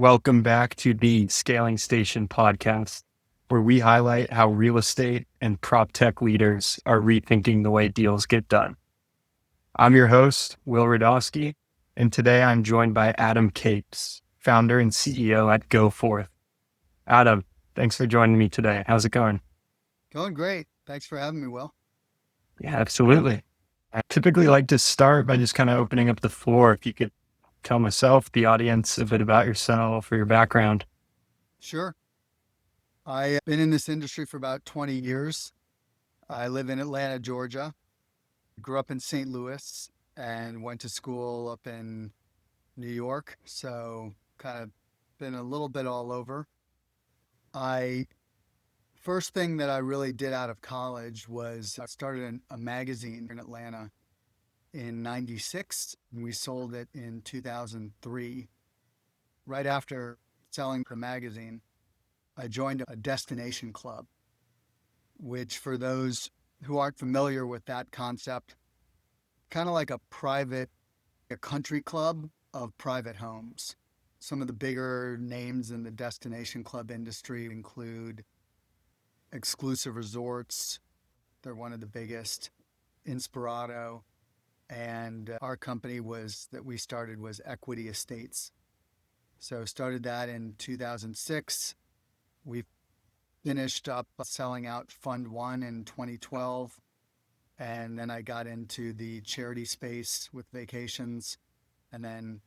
Welcome back to the Scaling Station podcast, where we highlight how real estate and prop tech leaders are rethinking the way deals get done. I'm your host, Will Radowski, and today I'm joined by Adam Capes, founder and CEO at GoForth. Adam, thanks for joining me today. How's it going? Going great. Thanks for having me, Will. Yeah, absolutely. I typically like to start by just kind of opening up the floor. If you could tell myself, the audience, a bit about yourself or your background. Sure. I've been in this industry for about 20 years. I live in Atlanta, Georgia. Grew up in St. Louis and went to school up in New York. So kind of been a little bit all over. I First thing that I really did out of college was I started a magazine in Atlanta in 96 and we sold it in 2003. Right after selling the magazine, I joined a destination club, which for those who aren't familiar with that concept, kind of like a country club of private homes. Some of the bigger names in the destination club industry include Exclusive Resorts. They're one of the biggest, Inspirato. And our company that we started was Equity Estates. So started that in 2006. We finished up selling out Fund One in 2012. And then I got into the charity space with vacations and then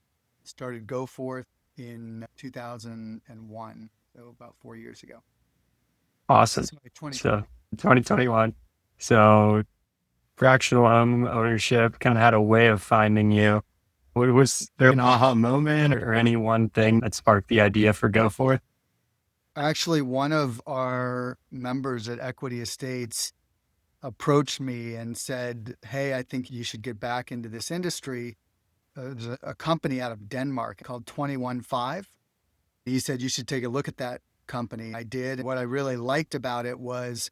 started GoForth in 2001. So about 4 years ago. Awesome. Sorry, 2020. So 2021. So fractional home ownership kind of had a way of finding you. Was there an aha moment or any one thing that sparked the idea for GoForth? Actually, one of our members at Equity Estates approached me and said, "Hey, I think you should get back into this industry." There's a company out of Denmark called 215. He said, "You should take a look at that company." I did. What I really liked about it was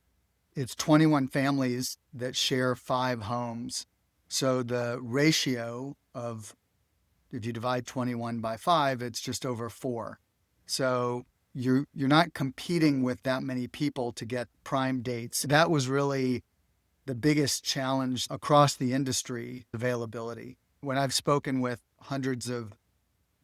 it's 21 families that share 5 homes. So the ratio of, if you divide 21 by 5, it's just over 4. So you're not competing with that many people to get prime dates. That was really the biggest challenge across the industry, availability. When I've spoken with hundreds of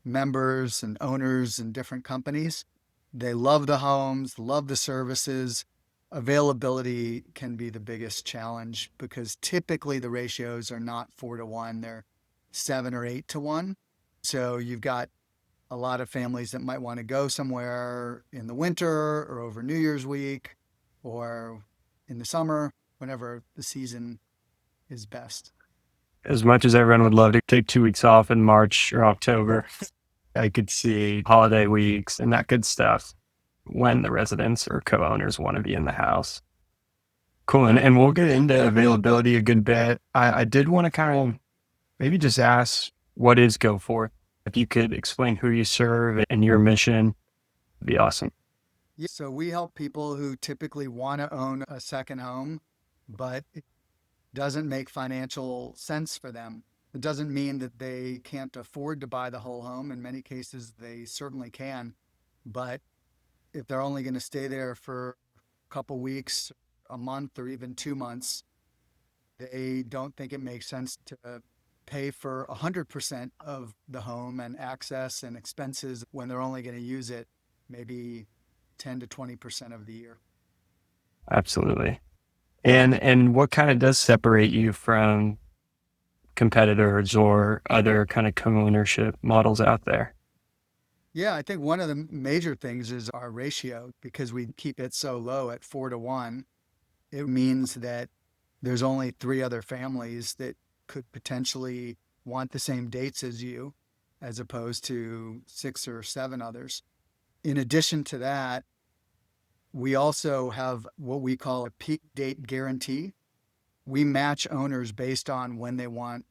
members and owners in different companies, they love the homes, love the services. Availability can be the biggest challenge because typically the ratios are not 4-1, they're 7 or 8-1. So you've got a lot of families that might want to go somewhere in the winter or over New Year's week or in the summer, whenever the season is best. As much as everyone would love to take 2 weeks off in March or October, I could see holiday weeks and that good stuff when the residents or co-owners want to be in the house. Cool. And we'll get into availability a good bit. I did want to kind of maybe just ask, what is GoForth? If you could explain who you serve and your mission, it'd be awesome. Yeah, so we help people who typically want to own a second home, but it doesn't make financial sense for them. It doesn't mean that they can't afford to buy the whole home. In many cases, they certainly can. But if they're only going to stay there for a couple weeks, a month, or even 2 months, they don't think it makes sense to pay for 100% of the home and access and expenses when they're only going to use it maybe 10 to 20% of the year. Absolutely. And what kind of does separate you from competitors or other kind of co-ownership models out there? Yeah, I think one of the major things is our ratio because we keep it so low at 4-1. It means that there's only 3 other families that could potentially want the same dates as you, as opposed to 6 or 7 others. In addition to that, we also have what we call a peak date guarantee. We match owners based on when they want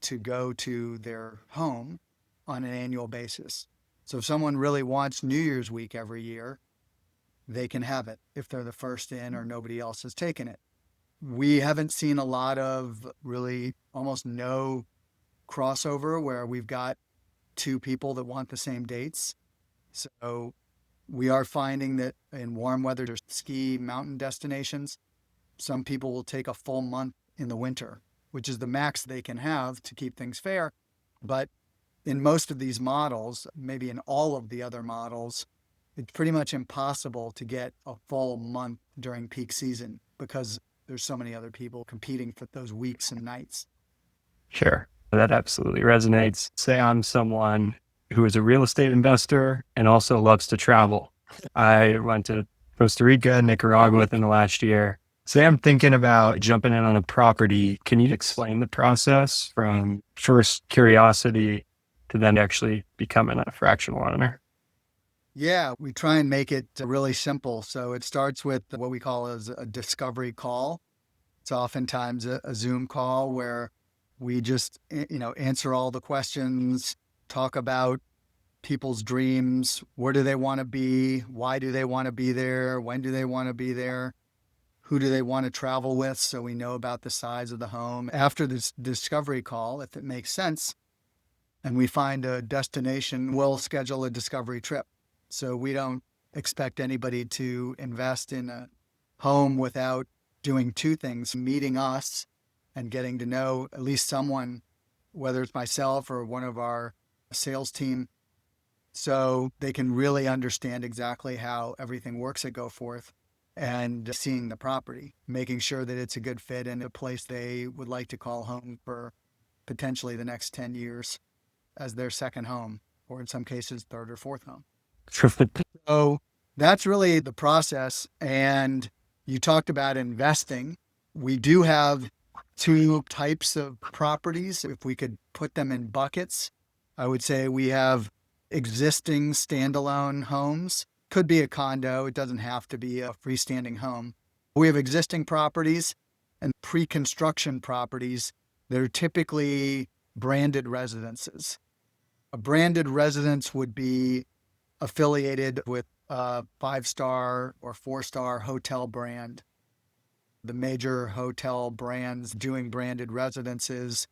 to go to their home on an annual basis. So if someone really wants New Year's week every year, they can have it if they're the first in or nobody else has taken it. We haven't seen a lot of, really almost no crossover where we've got 2 people that want the same dates. So we are finding that in warm weather, there's ski mountain destinations. Some people will take a full month in the winter, which is the max they can have to keep things fair. But in most of these models, maybe in all of the other models, it's pretty much impossible to get a full month during peak season because there's so many other people competing for those weeks and nights. Sure. That absolutely resonates. Say I'm someone who is a real estate investor and also loves to travel. I went to Costa Rica and Nicaragua within the last year. Say I'm thinking about jumping in on a property. Can you explain the process from first curiosity to then actually becoming a fractional owner? Yeah, we try and make it really simple. So it starts with what we call as a discovery call. It's oftentimes a Zoom call where we just, answer all the questions, talk about people's dreams. Where do they want to be? Why do they want to be there? When do they want to be there? Who do they want to travel with? So we know about the size of the home. After this discovery call, if it makes sense, and we find a destination, we'll schedule a discovery trip. So we don't expect anybody to invest in a home without doing two things, meeting us and getting to know at least someone, whether it's myself or one of our sales team, so they can really understand exactly how everything works at GoForth and seeing the property, making sure that it's a good fit and a place they would like to call home for potentially the next 10 years as their second home, or in some cases, third or fourth home. So that's really the process. And you talked about investing. We do have two types of properties. If we could put them in buckets, I would say we have existing standalone homes. Could be a condo, it doesn't have to be a freestanding home. We have existing properties and pre construction properties that are typically branded residences. A branded residence would be affiliated with a 5-star or 4-star hotel brand. The major hotel brands doing branded residences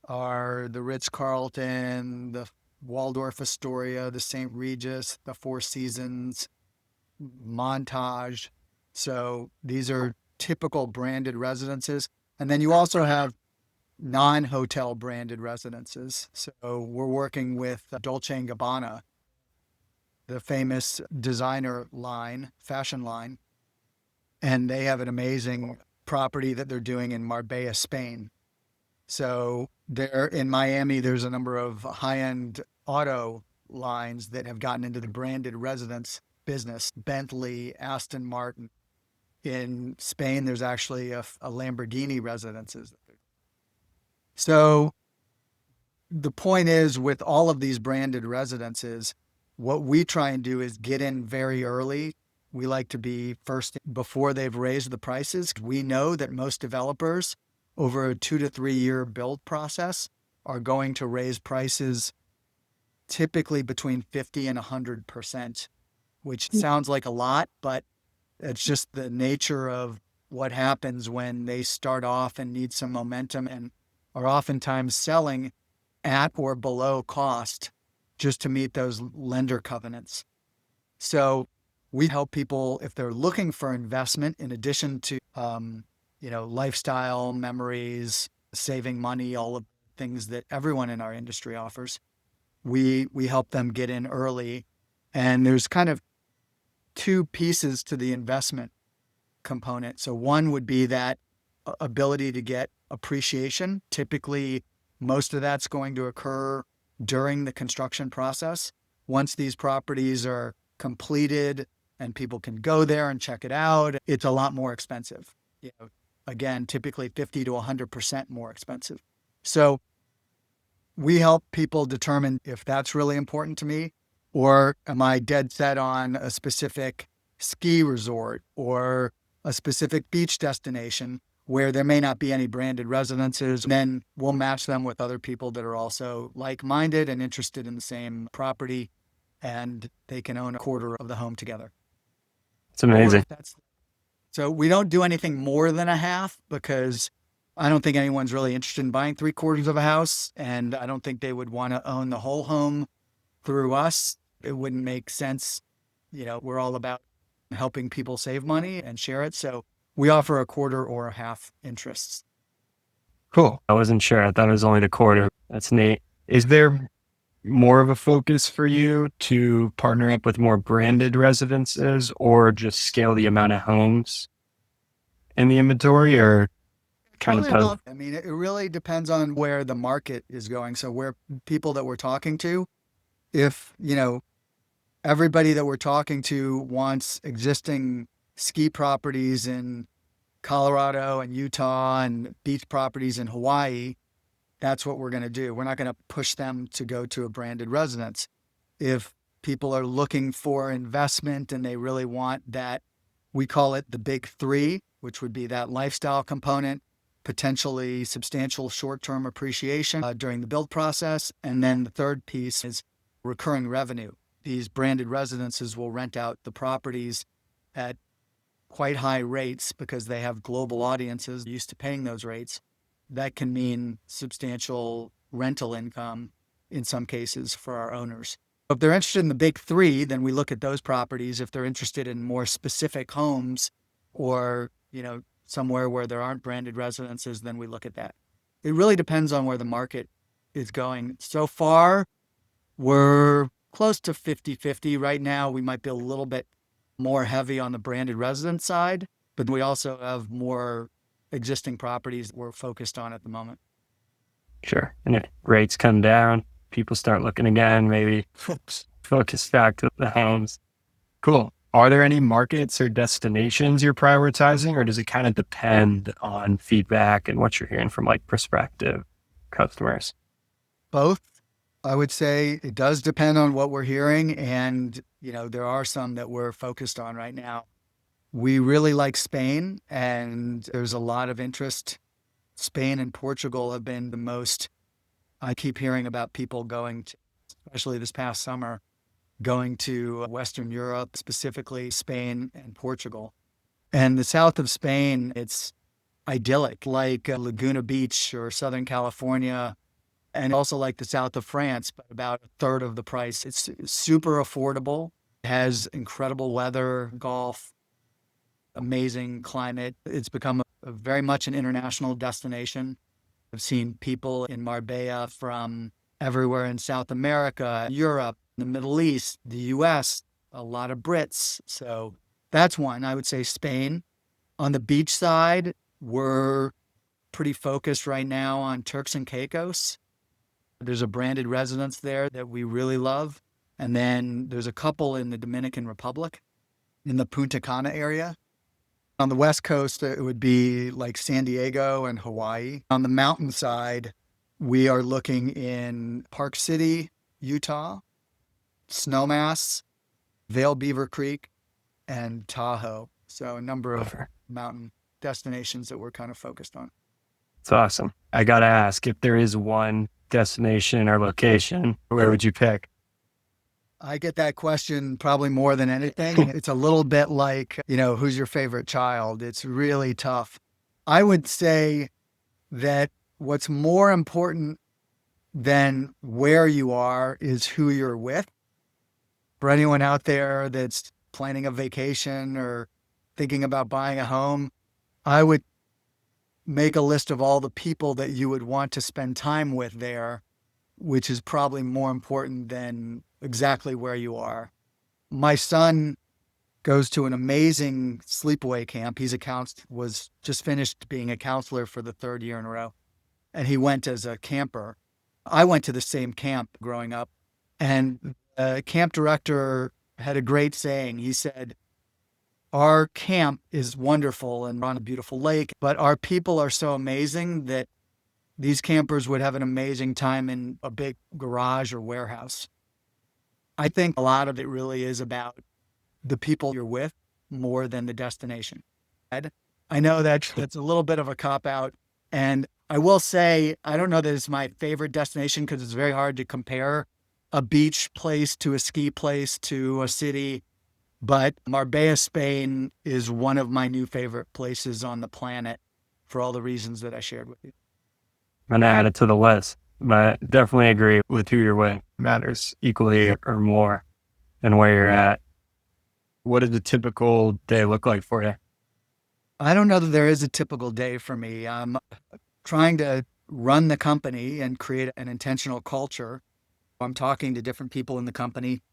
are the Ritz-Carlton, the Waldorf Astoria, the St. Regis, the Four Seasons, Montage. So these are typical branded residences. And then you also have non-hotel branded residences. So we're working with Dolce & Gabbana, the famous designer line, fashion line, and they have an amazing property that they're doing in Marbella, Spain. So there in Miami, there's a number of high-end auto lines that have gotten into the branded residence business. Bentley, Aston Martin. In Spain, there's actually a Lamborghini residences. So the point is, with all of these branded residences, what we try and do is get in very early. We like to be first before they've raised the prices. We know that most developers over a 2 to 3 year build process are going to raise prices typically between 50 and 100%, which sounds like a lot, but it's just the nature of what happens when they start off and need some momentum and are oftentimes selling at or below cost just to meet those lender covenants. So we help people if they're looking for investment in addition to, lifestyle, memories, saving money, all of the things that everyone in our industry offers. We help them get in early. And there's kind of two pieces to the investment component. So one would be that ability to get appreciation. Typically, most of that's going to occur during the construction process. Once these properties are completed and people can go there and check it out, it's a lot more expensive. Again, typically 50 to 100% more expensive. So we help people determine if that's really important to me, or am I dead set on a specific ski resort or a specific beach destination where there may not be any branded residences. And then we'll match them with other people that are also like-minded and interested in the same property, and they can own a quarter of the home together. It's amazing. So we don't do anything more than a half because I don't think anyone's really interested in buying 3/4 of a house, and I don't think they would want to own the whole home through us. It wouldn't make sense. We're all about helping people save money and share it. So we offer a quarter or a half interests. Cool. I wasn't sure. I thought it was only the quarter. That's neat. Is there more of a focus for you to partner up with more branded residences or just scale the amount of homes in the inventory, or kind of both? I mean, it really depends on where the market is going. So where people that we're talking to, if, everybody that we're talking to wants existing ski properties in Colorado and Utah and beach properties in Hawaii, that's what we're going to do. We're not going to push them to go to a branded residence. If people are looking for investment and they really want that, we call it the big three, which would be that lifestyle component, potentially substantial short-term appreciation during the build process. And then the third piece is recurring revenue. These branded residences will rent out the properties at quite high rates because they have global audiences used to paying those rates. That can mean substantial rental income in some cases for our owners. If they're interested in the big three, then we look at those properties. If they're interested in more specific homes or, somewhere where there aren't branded residences, then we look at that. It really depends on where the market is going. So far, we're close to 50-50 right now. We might be a little bit more heavy on the branded residence side, but we also have more existing properties we're focused on at the moment. Sure. And if rates come down, people start looking again, maybe focus back to the homes. Cool. Are there any markets or destinations you're prioritizing, or does it kind of depend on feedback and what you're hearing from like prospective customers? Both. I would say it does depend on what we're hearing. And, there are some that we're focused on right now. We really like Spain, and there's a lot of interest. Spain and Portugal have been the most, I keep hearing about people going to, especially this past summer, going to Western Europe, specifically Spain and Portugal. And the south of Spain, it's idyllic, like Laguna Beach or Southern California, and also like the south of France, but about a third of the price. It's super affordable, has incredible weather, golf, amazing climate. It's become very much an international destination. I've seen people in Marbella from everywhere in South America, Europe, the Middle East, the US, a lot of Brits. So that's one. I would say Spain. On the beach side, we're pretty focused right now on Turks and Caicos. There's a branded residence there that we really love. And then there's a couple in the Dominican Republic in the Punta Cana area. On the West Coast, it would be like San Diego and Hawaii. On the mountainside, we are looking in Park City, Utah, Snowmass, Vail Beaver Creek, and Tahoe. So a number of mountain destinations that we're kind of focused on. It's awesome. I got to ask, if there is one destination or location, where would you pick? I get that question probably more than anything. It's a little bit like, who's your favorite child? It's really tough. I would say that what's more important than where you are is who you're with. For anyone out there that's planning a vacation or thinking about buying a home, I would make a list of all the people that you would want to spend time with there, which is probably more important than exactly where you are. My son goes to an amazing sleepaway camp. Was just finished being a counselor for the third year in a row, and he went as a camper. I went to the same camp growing up, and the camp director had a great saying. He said, "Our camp is wonderful and on a beautiful lake, but our people are so amazing that these campers would have an amazing time in a big garage or warehouse." I think a lot of it really is about the people you're with more than the destination. I know that's a little bit of a cop-out, and I will say, I don't know that it's my favorite destination because it's very hard to compare a beach place to a ski place to a city, but Marbella, Spain is one of my new favorite places on the planet for all the reasons that I shared with you. I'm going to add it to the list, but definitely agree with who you're with matters equally or more. and where you're at. What does a typical day look like for you? I don't know that there is a typical day for me. I'm trying to run the company and create an intentional culture. I'm talking to different people in the company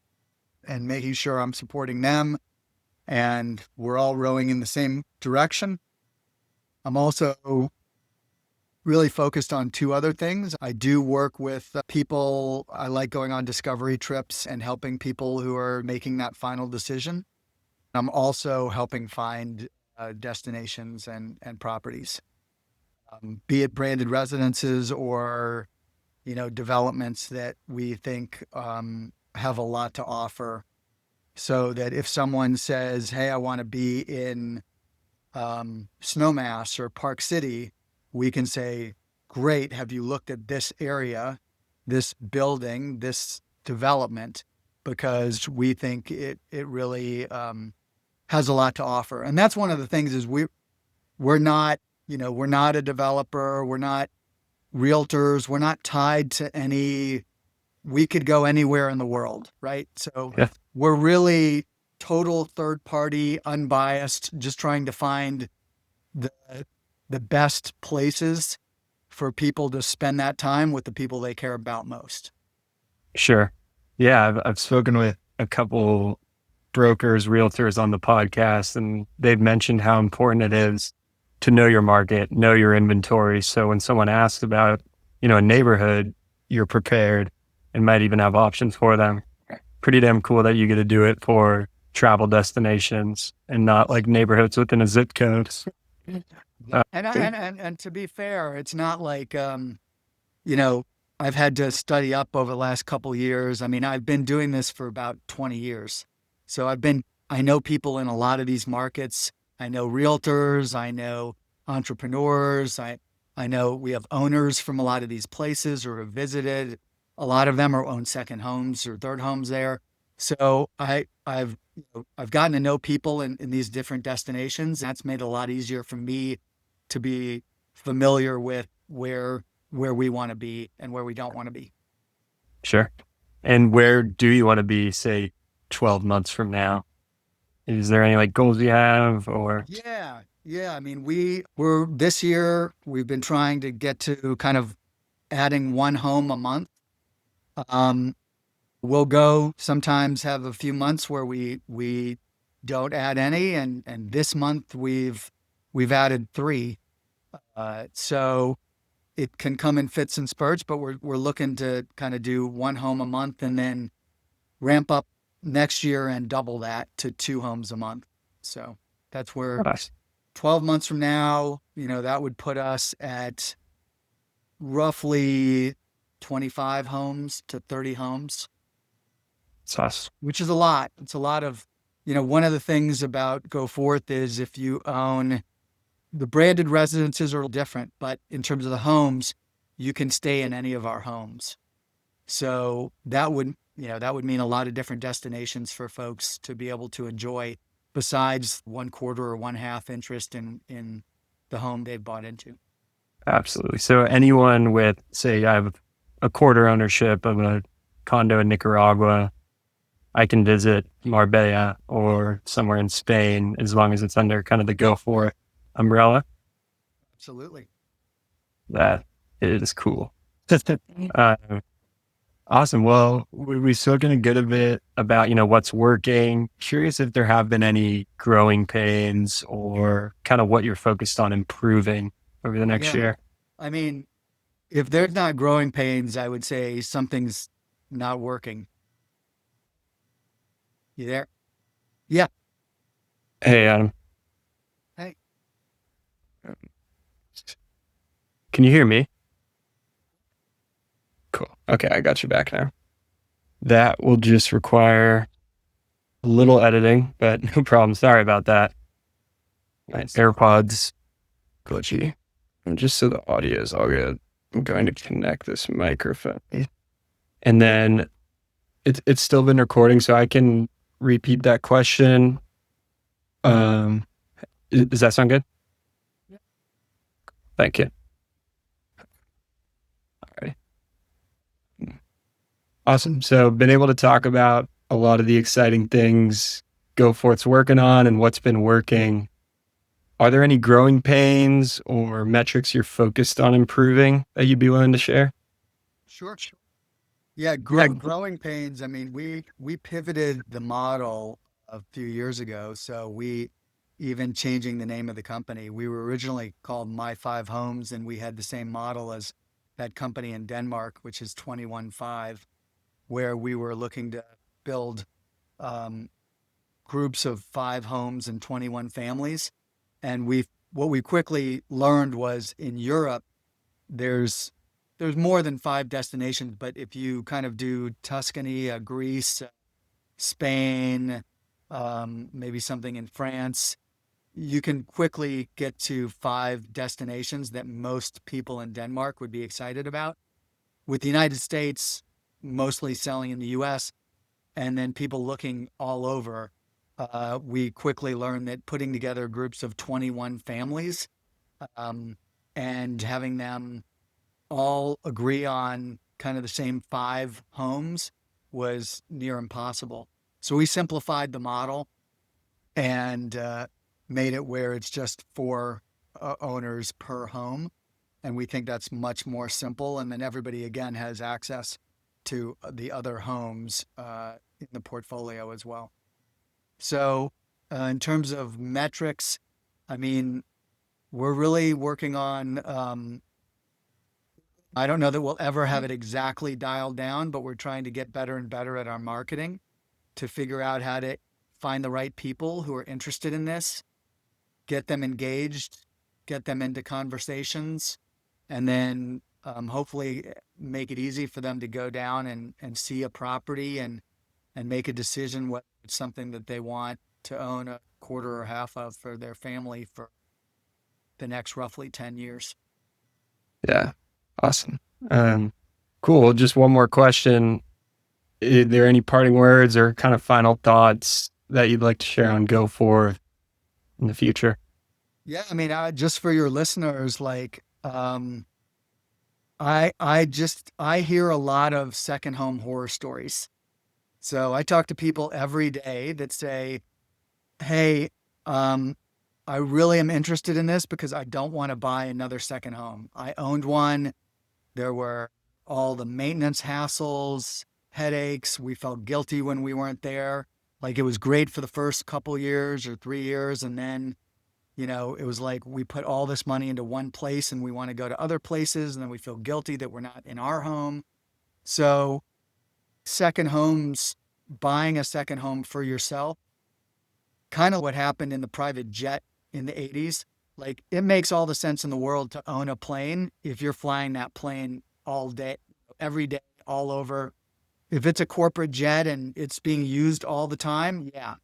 and making sure I'm supporting them and we're all rowing in the same direction. I'm also really focused on two other things. I do work with people. I like going on discovery trips and helping people who are making that final decision. I'm also helping find destinations and properties, be it branded residences or developments that we think have a lot to offer. So that if someone says, "Hey, I want to be in Snowmass or Park City," we can say, "Great, have you looked at this area, this building, this development?" Because we think it really has a lot to offer. And that's one of the things is we're not we're not a developer, we're not realtors, we're not tied to any. We could go anywhere in the world, right? So Yeah, we're really total third party, unbiased, just trying to find the the best places for people to spend that time with the people they care about most. sure. Yeah, I've spoken with a couple brokers, realtors on the podcast, and they've mentioned how important it is to know your market, know your inventory. So when someone asks about, a neighborhood, you're prepared and might even have options for them. Pretty damn cool that you get to do it for travel destinations and not like neighborhoods within a zip code. And to be fair, it's not like you know, I've had to study up over the last couple of years. I mean, I've been doing this for about 20 years. So I know people in a lot of these markets. I know realtors, I know entrepreneurs, I know we have owners from a lot of these places or have visited. A lot of them are own second homes or third homes there. So I've gotten to know people in these different destinations. That's made it a lot easier for me to be familiar with where we want to be and where we don't want to be. Sure. And where do you want to be, say, 12 months from now? Is there any like goals you have or? Yeah. Yeah. I mean, we're this year, we've been trying to get to kind of adding one home a month. Um, we'll go sometimes have a few months where we don't add any. And this month we've added three. So it can come in fits and spurts, but we're looking to kind of do one home a month and then ramp up next year and double that to two homes a month. So that's where Nice. 12 months from now, that would put us at roughly 25 homes to 30 homes, It's us. which is a lot. It's a lot of, one of the things about GoForth is if you own the branded residences are different, but in terms of the homes, you can stay in any of our homes. So that would mean a lot of different destinations for folks to be able to enjoy besides one quarter or one half interest in the home they've bought into. Absolutely. So anyone with, say, I have a quarter ownership of a condo in Nicaragua, I can visit Marbella or somewhere in Spain as long as it's under kind of the GoForth umbrella. Absolutely. That is cool. uh, awesome. Well, we've spoken a good bit about, what's working. Curious if there have been any growing pains or kind of what you're focused on improving over the next Yeah. year. I mean, if there's not growing pains, I would say something's not working. You there? Yeah. Hey, Adam, Hey. can you hear me? Cool. Okay, I got you back now. That will just require a little editing, but no problem. Sorry about that. My AirPods glitchy. And just so the audio is all good, I'm going to connect this microphone. And then it's still been recording, so I can repeat that question. Does that sound good? Yeah. Thank you. All right. Awesome. So been able to talk about a lot of the exciting things GoForth's working on and what's been working. Are there any growing pains or metrics you're focused on improving that you'd be willing to share? Sure. Yeah, Yeah. growing pains. I mean, we pivoted the model a few years ago, so we even changing the name of the company. We were originally called My Five Homes, and we had the same model as that company in Denmark, which is 21 5, where we were looking to build um, groups of 5 homes and 21 families. And what we quickly learned was in Europe, there's there's more than 5 destinations, but if you kind of do Tuscany, Greece, Spain, maybe something in France, you can quickly get to 5 destinations that most people in Denmark would be excited about. With the United States mostly selling in the US and then people looking all over, we quickly learned that putting together groups of 21 families um, and having them all agree on kind of the same 5 homes was near impossible. So we simplified the model and made it where it's just 4 owners per home. And we think that's much more simple. And then everybody, again, has access to the other homes in the portfolio as well. So, in terms of metrics, I mean, we're really working on I don't know that we'll ever have it exactly dialed down, but we're trying to get better and better at our marketing to figure out how to find the right people who are interested in this, get them engaged, get them into conversations, and then hopefully make it easy for them to go down and see a property and make a decision whether it's something that they want to own a quarter or half of for their family for the next roughly 10 years. Yeah. Awesome. Um, cool. Just one more question. Are there any parting words or kind of final thoughts that you'd like to share on Go Forth in the future? Yeah, I mean, just for your listeners, like, I hear a lot of second home horror stories. So I talk to people every day that say, "Hey, um, I really am interested in this because I don't want to buy another second home. I owned one. There were all the maintenance hassles, headaches. We felt guilty when we weren't there. Like it was great for the first couple years or 3 years, and then it was like we put all this money into one place and we want to go to other places, and then we feel guilty that we're not in our home. So, second homes, buying a second home for yourself, kind of what happened in the private jet in the 80s. Like, it makes all the sense in the world to own a plane if you're flying that plane all day, every day, all over. If it's a corporate jet and it's being used all the time, yeah.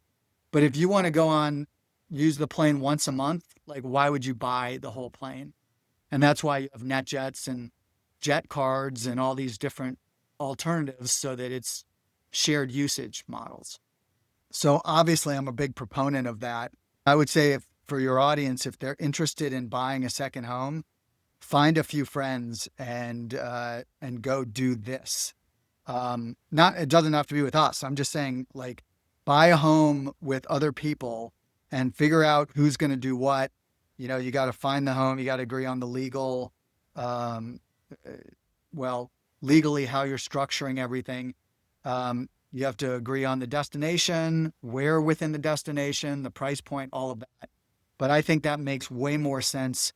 But if you want to use the plane once a month, like why would you buy the whole plane? And that's why you have net jets and jet cards and all these different alternatives so that it's shared usage models. So obviously I'm a big proponent of that. I would say if for your audience, if they're interested in buying a second home, find a few friends and go do this. Not it doesn't have to be with us. I'm just saying like buy a home with other people and figure out who's going to do what. You got to find the home. You got to agree on the um, uh, well, legally how you're structuring everything. You have to agree on the destination, where within the destination, the price point, all of that. But I think that makes way more sense,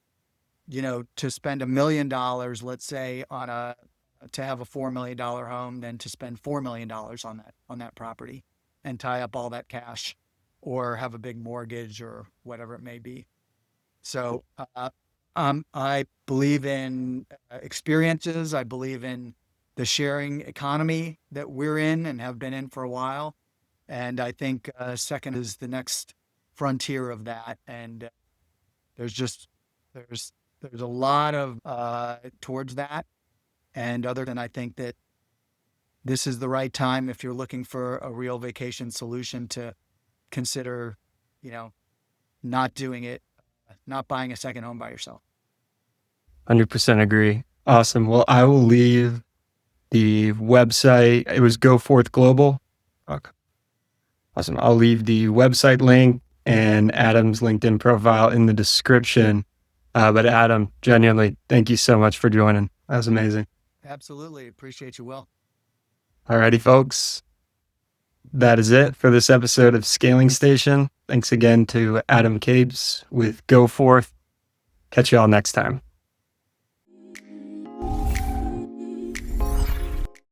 to spend $1 million, let's say, to have a $4 million home than to spend $4 million on that property and tie up all that cash or have a big mortgage or whatever it may be. So I believe in experiences. I believe in the sharing economy that we're in and have been in for a while. And I think second is the next frontier of that. And there's just there's there's a lot of towards that. And other than I think that this is the right time if you're looking for a real vacation solution to consider, you know, not doing it, not buying a second home by yourself. 100% agree. Awesome. Well, I will leave the website. It was Go Forth Global. Okay. Awesome. I'll leave the website link and Adam's LinkedIn profile in the description. But Adam, genuinely, thank you so much for joining. That was amazing. Absolutely. Appreciate you, Will. Alrighty, folks. That is it for this episode of Scaling Station. Thanks again to Adam Capes with GoForth. Catch you all next time.